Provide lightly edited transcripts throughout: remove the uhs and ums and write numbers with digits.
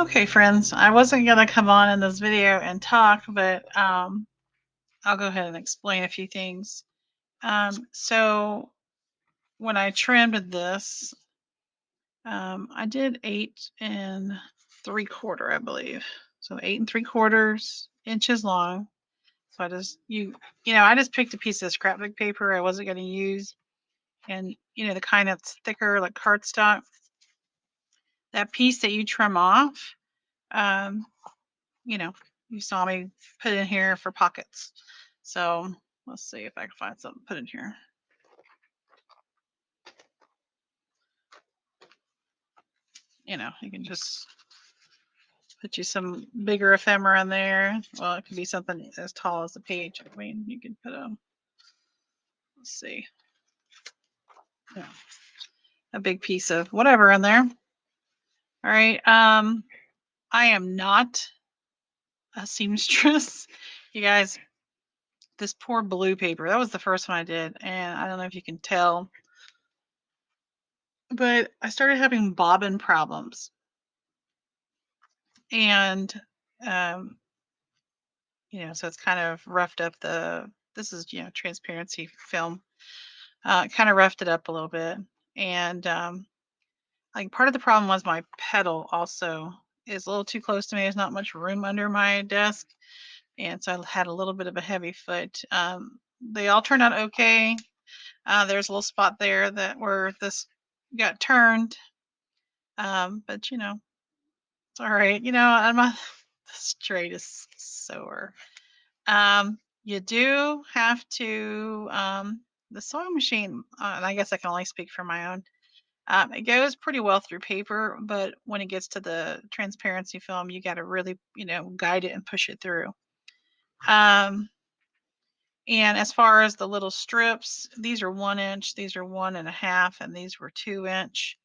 Okay, friends, I wasn't going to come on in this video and talk, but I'll go ahead and explain a few things. So when I trimmed this, I did 8 3/4, I believe. So 8 3/4 inches long. So I just picked a piece of scrapbook paper I wasn't going to use, and the kind that's thicker, like cardstock. That piece that you trim off, um, you know, you saw me put in here for pockets. So let's see if I can find something to put in here. You can just put you some bigger ephemera in there. Well, it could be something as tall as a page. I mean, you can put let's see, yeah, a big piece of whatever in there. All right. I am not a seamstress. You guys, this poor blue paper, that was the first one I did. And I don't know if you can tell, but I started having bobbin problems. And um, so it's kind of roughed up this is, transparency film. Kind of roughed it up a little bit. And like part of the problem was my pedal also is a little too close to me. There's not much room under my desk. And so I had a little bit of a heavy foot. They all turned out okay. There's a little spot there where this got turned. But it's all right. The straight is sore. You do have to the sewing machine, and I guess I can only speak for my own. It goes pretty well through paper, but when it gets to the transparency film, you got to really, guide it and push it through. Um, and as far as the little strips, these are 1 inch, these are 1.5, and these were 2 inch.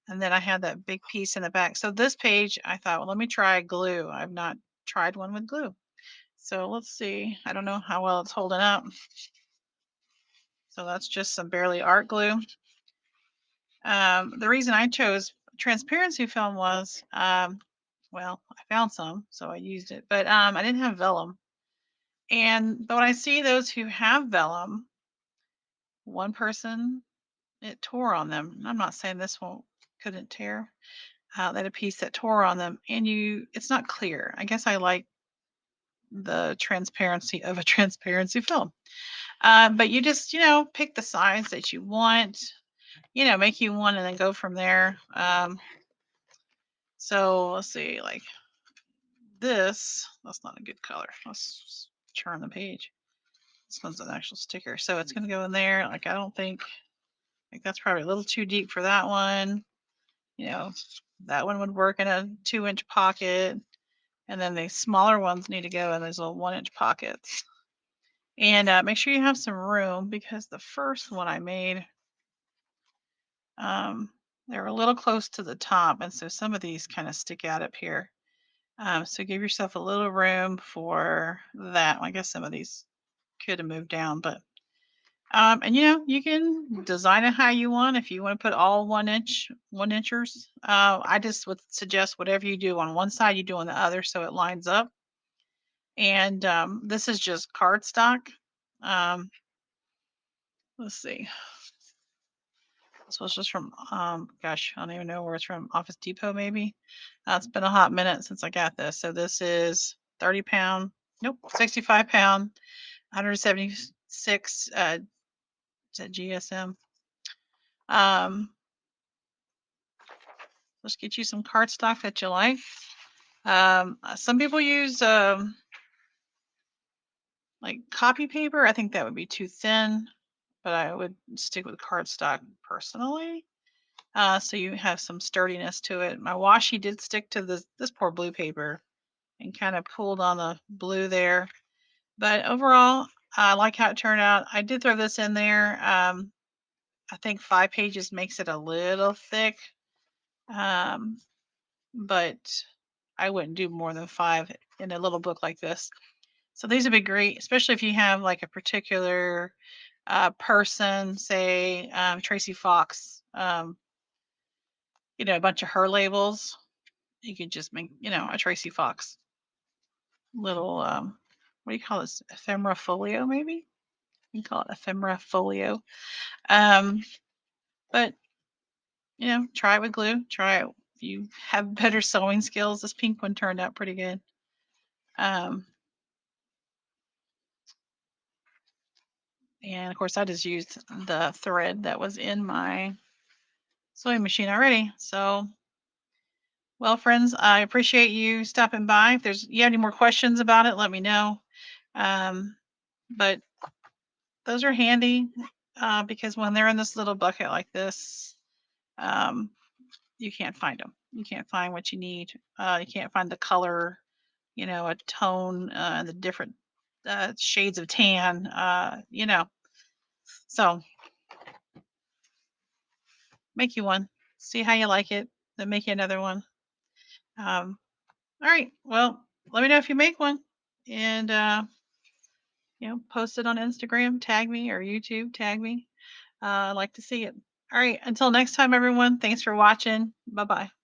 And then I had that big piece in the back. So this page, I thought, well, let me try glue. I've not tried one with glue. So let's see. I don't know how well it's holding up. So that's just some barely art glue. The reason I chose transparency film was, well, I found some, so I used it, but I didn't have vellum. But when I see those who have vellum, one person, it tore on them. I'm not saying this one couldn't tear. They had a piece that tore on them, and it's not clear. I guess I like the transparency of a transparency film. But you just, pick the size that you want, make you one and then go from there. So let's see, like that's not a good color. Let's turn the page. This one's an actual sticker. So it's going to go in there. Like, I don't think, like, that's probably a little too deep for that one. That one would work in a 2 inch pocket. And then the smaller ones need to go in those little 1 inch pockets. And make sure you have some room, because the first one I made, they were a little close to the top. And so some of these kind of stick out up here. So give yourself a little room for that. I guess some of these could have moved down, but and you can design it how you want. If you want to put all 1 inchers, I just would suggest whatever you do on one side, you do on the other, so it lines up. And this is just cardstock. Let's see. This was just from gosh, I don't even know where it's from. Office Depot, maybe. It's been a hot minute since I got this. So this is 30 pound. Nope, 65 pound, 176 GSM. Let's get you some cardstock that you like. Some people use like copy paper. I think that would be too thin, but I would stick with cardstock personally. So you have some sturdiness to it. My washi did stick to this poor blue paper and kind of pulled on the blue there. But overall, I like how it turned out. I did throw this in there. I think 5 pages makes it a little thick. But I wouldn't do more than 5 in a little book like this. So these would be great, especially if you have like a particular person, say Tracy Fox, a bunch of her labels, You could just make, a Tracy Fox little, what do you call this? Ephemera folio, maybe? You can call it ephemera folio. Um, but, try it with glue. Try it. If you have better sewing skills, this pink one turned out pretty good. Um, and of course, I just used the thread that was in my sewing machine already. So, well, friends, I appreciate you stopping by. If you have any more questions about it, let me know. Um, but those are handy because when they're in this little bucket like this, um, you can't find them. You can't find what you need. You can't find the color, a tone, the different shades of tan. So make you one. See how you like it. Then make you another one. Um, all right. Well, let me know if you make one, and post it on Instagram. Tag me or YouTube. Tag me. I'd like to see it. All right. Until next time, everyone. Thanks for watching. Bye bye.